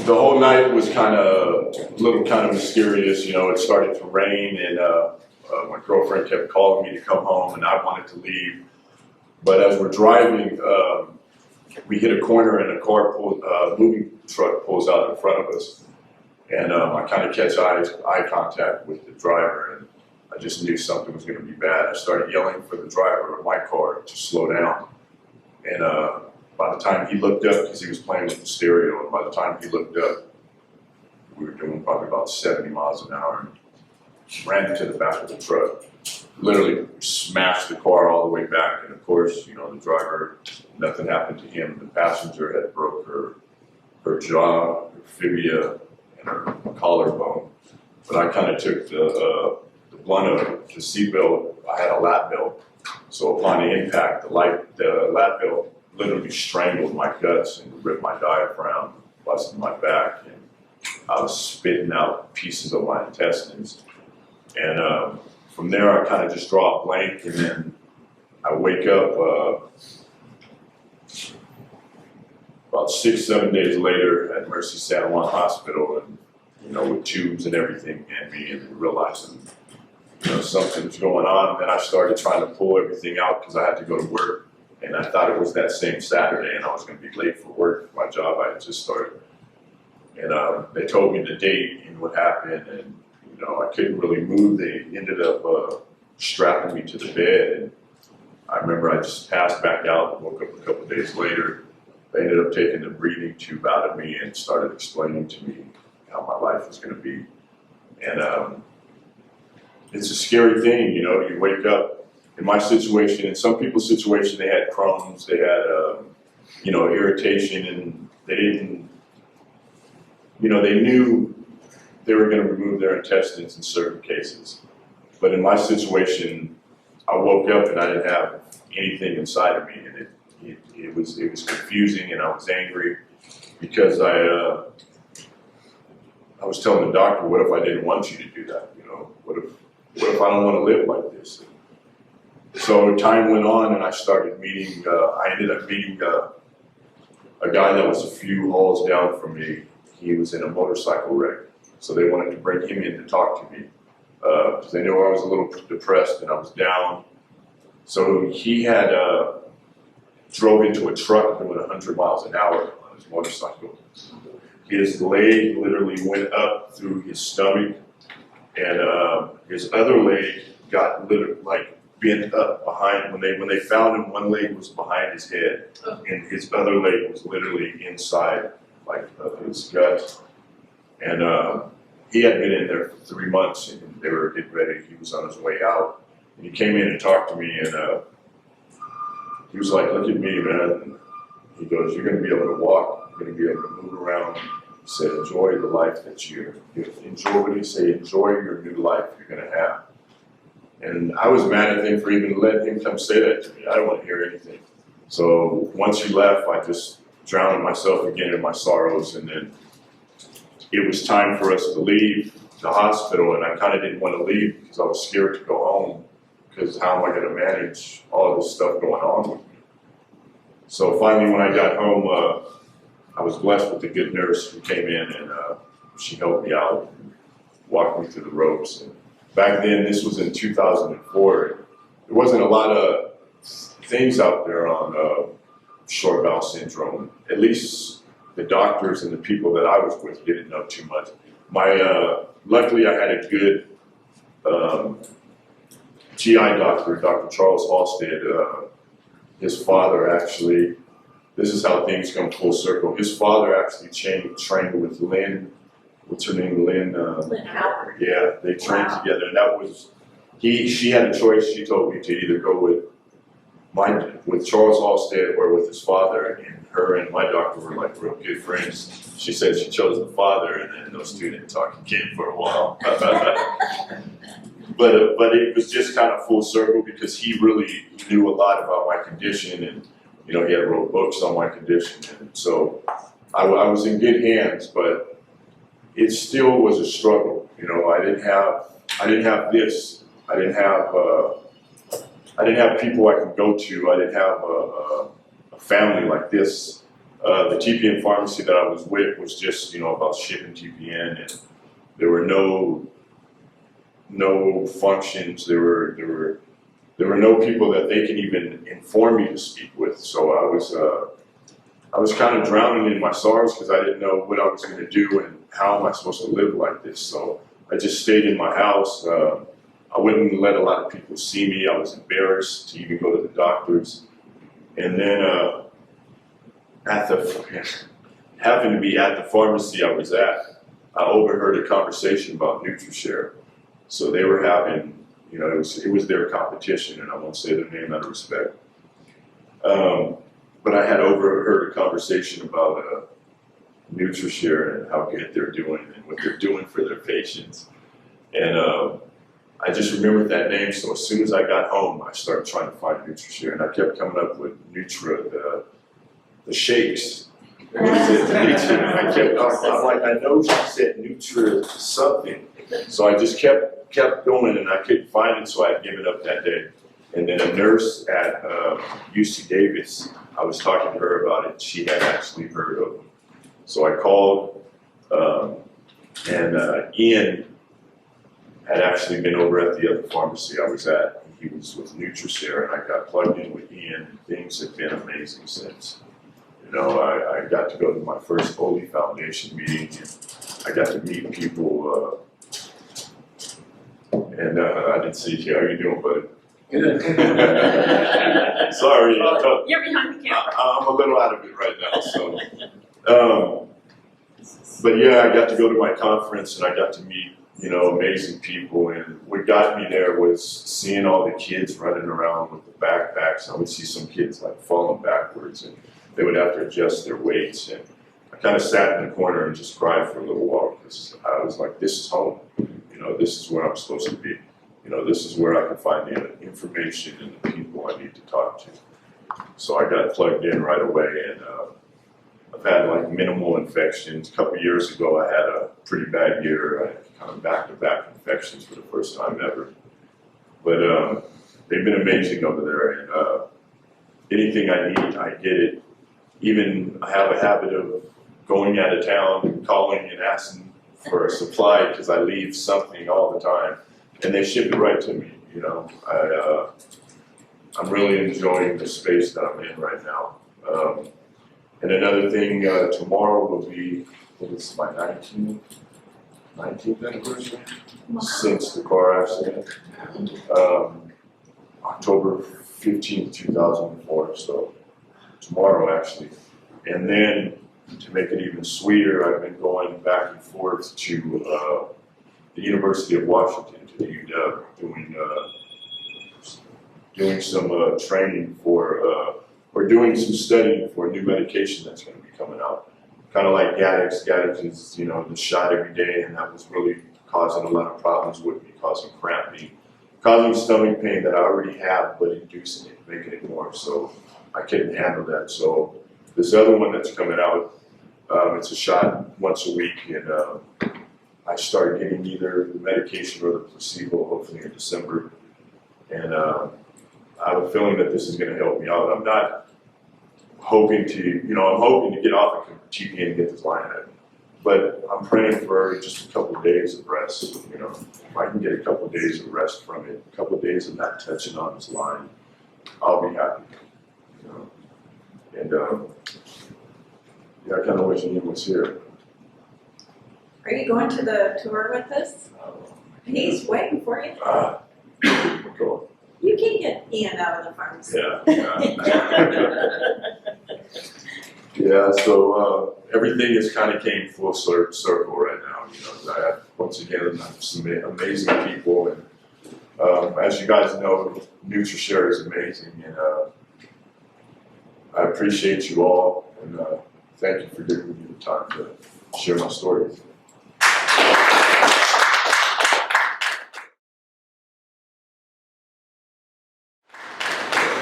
The whole night was kind of mysterious. You know, it started to rain, and my girlfriend kept calling me to come home, and I wanted to leave. But as we're driving, we hit a corner, and a moving truck pulls out in front of us, and I kind of catch eye contact with the driver, and I just knew something was going to be bad. I started yelling for the driver of my car to slow down, and by the time he looked up, because he was playing with the stereo, and by the time he looked up, we were doing probably about 70 miles an hour, and ran into the back of the truck. Literally smashed the car all the way back, and of course, you know, the driver, nothing happened to him. The passenger had broke her jaw, her fibia, and her collarbone. But I kind of took the blunt of it. The seatbelt, I had a lap belt, so upon the impact, the lap belt literally strangled my guts and ripped my diaphragm, busted my back, and I was spitting out pieces of my intestines. And from there, I kind of just draw a blank, and then I wake up about 6-7 days later at Mercy San Juan Hospital, and you know, with tubes and everything in me, and then realizing, you know, something's going on. And then I started trying to pull everything out because I had to go to work, and I thought it was that same Saturday, and I was going to be late for work. My job I had just started, and they told me the date and what happened, and you know, I couldn't really move. They ended up strapping me to the bed, and I remember I just passed back out and woke up a couple of days later. They ended up taking the breathing tube out of me and started explaining to me how my life was going to be. And it's a scary thing, you know. You wake up. In my situation, in some people's situation, they had Crohn's, they had, you know, irritation, and they didn't, you know, they knew they were going to remove their intestines in certain cases. But in my situation, I woke up and I didn't have anything inside of me, and it was confusing, and I was angry because I was telling the doctor, what if I didn't want you to do that? You know, what if I don't want to live like this? So time went on, and I started meeting. I ended up meeting a guy that was a few halls down from me. He was in a motorcycle wreck, so they wanted to bring him in to talk to me because they knew I was a little depressed and I was down. So he had drove into a truck doing 100 miles an hour on his motorcycle. His leg literally went up through his stomach, and his other leg got bent up behind. When they found him, one leg was behind his head, and his other leg was literally inside, like of his gut. And he had been in there for 3 months, and they were getting ready. He was on his way out, and he came in and talked to me, and he was like, "Look at me, man." And he goes, "You're going to be able to walk. You're going to be able to move around." He said, "Enjoy the life that you enjoy." What did he say? Enjoy your new life you're going to have. And I was mad at him for even letting him come say that to me. I don't want to hear anything. So once he left, I just drowned myself again in my sorrows. And then it was time for us to leave the hospital, and I kind of didn't want to leave because I was scared to go home, because how am I going to manage all this stuff going on with me? So finally, when I got home, I was blessed with a good nurse who came in, and she helped me out and walked me through the ropes. And back then, this was in 2004. There wasn't a lot of things out there on short bowel syndrome. At least the doctors and the people that I was with didn't know too much. Luckily, I had a good GI doctor, Dr. Charles Halstead. His father actually, this is how things come full circle. His father actually trained with Lynn. What's her name? Lynn Howard. Yeah, they trained together, and that was she had a choice. She told me to either go with Charles Halstead or with his father, and her and my doctor were like real good friends. She said she chose the father, and then those two didn't talk again for a while. But it was just kind of full circle because he really knew a lot about my condition, and you know, he had wrote books on my condition, and so I was in good hands. But it still was a struggle. You know, I didn't have this. I didn't have people I could go to. I didn't have a family like this. The TPN pharmacy that I was with was just, about shipping TPN, and there were no functions. There were no people that they can even inform me to speak with. So I was kind of drowning in my sorrows because I didn't know what I was going to do and how am I supposed to live like this. So I just stayed in my house. I wouldn't let a lot of people see me. I was embarrassed to even go to the doctors. And then happened to be at the pharmacy I was at, I overheard a conversation about Nutrishare. So they were having, it was their competition, and I won't say their name out of respect. But I had overheard a conversation about Nutrishare and how good they're doing and what they're doing for their patients. And I just remembered that name, so as soon as I got home, I started trying to find Nutrishare, and I kept coming up with the shakes. What is it? I'm like, I know she said Nutra something. So I just kept going, and I couldn't find it, so I had given up that day. And then a nurse at UC Davis, I was talking to her about it. She had actually heard of them. So I called, and Ian had actually been over at the other pharmacy I was at. He was with Nutrishare, and I got plugged in with Ian, and things have been amazing since. I got to go to my first Holy Foundation meeting, and I got to meet people, and I didn't see you. How you doing, buddy? Sorry. You're behind the camera. I'm a little out of it right now, so. But yeah, I got to go to my conference, and I got to meet, amazing people, and what got me there was seeing all the kids running around with the backpacks. I would see some kids like falling backwards, and they would have to adjust their weights, and I kind of sat in the corner and just cried for a little while because I was like, this is home. This is where I'm supposed to be. This is where I can find the information and the people I need to talk to. So I got plugged in right away, and I've had like minimal infections. A couple years ago, I had a pretty bad year. I had kind of back-to-back infections for the first time ever. But they've been amazing over there, and anything I need, I get it. Even I have a habit of going out of town and calling and asking for a supply because I leave something all the time, and they ship it right to me. I'm really enjoying the space that I'm in right now. And another thing, tomorrow will be, I think it's my 19th anniversary since the car accident. October 15th, 2004, so tomorrow actually. And then to make it even sweeter, I've been going back and forth to the University of Washington, to the UW, doing some training for, or doing some studying for a new medication that's going to be coming out. Kind of like Gattex. Gattex is, the shot every day, and that was really causing a lot of problems with me, causing cramping, causing stomach pain that I already have, but inducing it, making it more. So I couldn't handle that. So this other one that's coming out, it's a shot once a week, and I started getting either the medication or the placebo, hopefully in December. And I have a feeling that this is going to help me out. I'm not hoping to, I'm hoping to get off of TPN and get this line out. But I'm praying for just a couple of days of rest. If I can get a couple of days of rest from it, a couple of days of not touching on this line, I'll be happy. And I kind of wish Ian was here. Are you going to the tour with us? He's waiting for you. Cool. You can get Ian out of the pharmacy. Yeah, so everything has kind of came full circle right now. Once again, I have some amazing people, and as you guys know, Nutrishare is amazing, and I appreciate you all, and thank you for giving me the time to share my story.